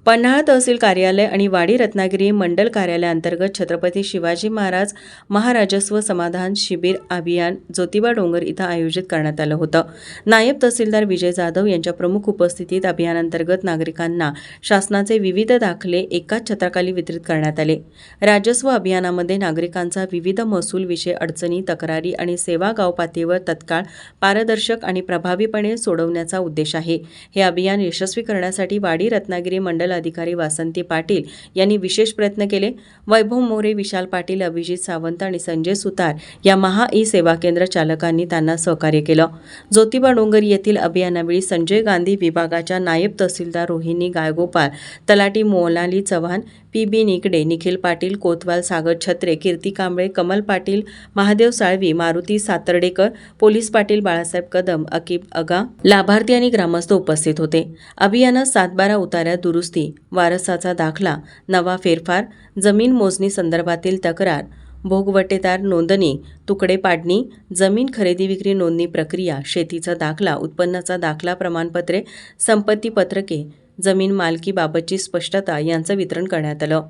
पन्हाळा तहसील कार्यालय आणि वाडी रत्नागिरी मंडल कार्यालयाअंतर्गत छत्रपती शिवाजी महाराज महाराजस्व समाधान शिबिर अभियान ज्योतिबा डोंगर इथं आयोजित करण्यात आलं होतं। नायब तहसीलदार विजय जाधव यांच्या प्रमुख उपस्थितीत अभियानांतर्गत नागरिकांना शासनाचे विविध दाखले एकाच छत्राखाली वितरित करण्यात आले। राजस्व अभियानामध्ये नागरिकांचा विविध महसूल विषय अडचणी तक्रारी आणि सेवा गाव पातळीवर तत्काळ पारदर्शक आणि प्रभावीपणे सोडवण्याचा उद्देश आहे। हे अभियान यशस्वी करण्यासाठी वाडी रत्नागिरी मंडल अधिकारी वासंती पाटील यांनी विशेष प्रयत्न केले। वैभव मोरे, विशाल पाटील, अभिजित सावंत आणि संजय सुतार या महा ई सेवा केंद्र चालकांनी त्यांना सहकार्य केलं। ज्योतिबा डोंगर येथील अभियानावेळी संजय गांधी विभागाच्या नायब तहसीलदार रोहिणी गायगोपाल, तलाठी मोनाली चव्हाण, पी.बी. निकडे, निखिल पाटील, कोतवाल सागर छत्रे, कीर्ती कांबळे, कमल पाटील, महादेव साळवी, मारुती सातर्डेकर, पोलीस पाटील बाळासाहेब कदम, अकीब अगा, लाभार्थी आणि ग्रामस्थ उपस्थित होते। अभियानात 7/12 उतार्यात दुरुस्ती, वारसाचा दाखला, नवा फेरफार, जमीन मोजणी संदर्भातील तक्रार, भोगवटेदार नोंदणी, तुकडे पाडणी, जमीन खरेदी विक्री नोंदणी प्रक्रिया, शेतीचा दाखला, उत्पन्नाचा दाखला, प्रमाणपत्रे, संपत्ती पत्रके, जमीन मालकीबाबतची स्पष्टता यांचं वितरण करण्यात आलं।